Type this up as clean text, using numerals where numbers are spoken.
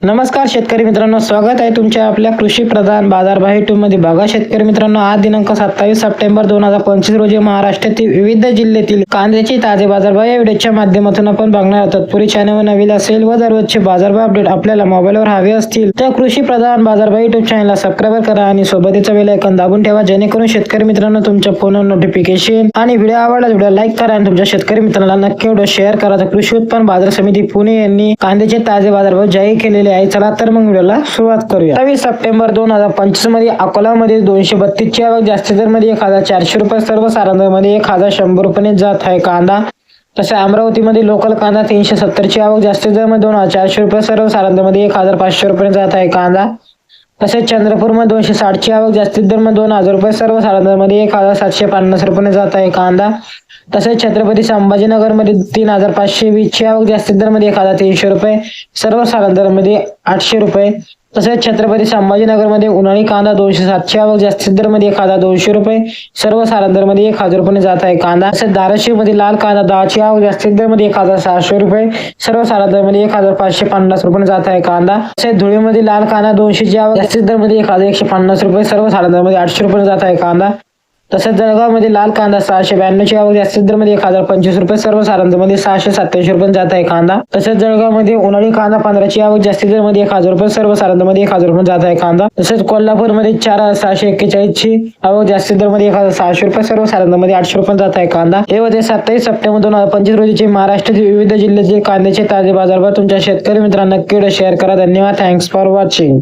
नमस्कार शेतकरी मित्रांनो, स्वागत आहे तुमच्या आपल्या कृषी प्रधान बाजारभाव YouTube मध्ये. बघा शेतकरी मित्रांनो, आज दिनांक 27 सप्टेंबर 2025 रोजी महाराष्ट्रातील विविध जिल्ह्यातील कांद्याचे ताजे बाजारभाव या व्हिडिओच्या माध्यमातून आपण बघणार आहोत. तत्पूर्वी चॅनलवर नवीन असेल व दररोजचे बाजारभाव अपडेट आपल्याला मोबाईलवर हवे असतील तर कृषी प्रधान बाजारभाव YouTube चॅनलला सबस्क्राइब करा आणि सोबतचा बेल आयकॉन दाबून ठेवा, जेणेकरून शेतकरी मित्रांनो तुमच्या फोनवर नोटिफिकेशन आणि व्हिडिओ आवडला व्हिडिओ लाईक करा आणि तुमच्या शेतकरी मित्रांना नक्की व्हिडिओ शेअर करा. तर कृषी उत्पन्न बाजार समिती पुणे यांनी कांद्याचे ताजे बाजारभाव जाहीर केलेले आहे. चला तर मग व्हिडिओला सुरुवात करूया. 27 सप्टेंबर 2025 मध्ये अकोलामध्ये 232 ची आवक, जास्ती दर मध्ये 1400 रुपये, सर्वसाधारण मध्ये 1100 रुपये जात आहे कांदा. तसे अमरावतीमध्ये लोकल कांदा 370 ची आवक, जास्ती दर मध्ये 2400 रुपये, सर्वसाधारण मध्ये 1500 रुपये जात आहे कांदा. तसेच चंद्रपूरमध्ये 260 ची आवक, जास्तीत दर मध्ये 2000 रुपये, सर्वसाधारण मध्ये 1750 रुपये जात आहे कांदा. तसेच छत्रपती संभाजीनगर मध्ये 3520 ची आवक, जास्तीत दर मध्ये 1300 रुपये, सर्वसाधारण दर मध्ये 800 रुपये. तसेच छत्रपती संभाजीनगर मध्ये उन्हाळी कांदा 207 ची आवक, जास्तीत दर मध्ये 1200 रुपये, सर्वसाधारण दर मध्ये 1000 रुपये जात आहे कांदा. तसेच धाराशिव मध्ये लाल कांदा 10 ची आवक, जास्तीत दर मध्ये 1600 रुपये, सर्वसाधारण दर मध्ये 1550 रुपये जात आहे कांदा. तसेच धुळेमध्ये लाल कांदा 200 ची आवक, जास्तीत दर मध्ये 1150 रुपये, सर्वसाधारण दर मध्ये 800 रुपये जात आहे कांदा. तसेच जळगाव मध्ये लाल कांदा 692 ची आवक, जास्तीत दर मध्ये 1025 रुपये, सर्वसाधारण दर मध्ये 687 रुपये जात आहे कांदा. तसेच जळगाव मध्ये उन्हाळी कांदा 15 ची आवक, जास्तीत दर मध्ये 1000 रुपये, सर्वसाधारण दर मध्ये 1000 रुपये जात आहे कांदा. तसेच कोल्हापूर मध्ये 4641 ची आवक, जास्तीत दर मध्ये 1600 रुपये, सर्वसाधारण दर मध्ये 800 रुपये जात आहे कांदा. हे होते 27 सप्टेंबर 2025 रोजीचे महाराष्ट्रातील विविध जिल्ह्यातील कांद्याचे ताजे बाजारभाव. तुमच्या शेतकरी मित्रांना नक्की शेअर करा. धन्यवाद. Thanks for watching.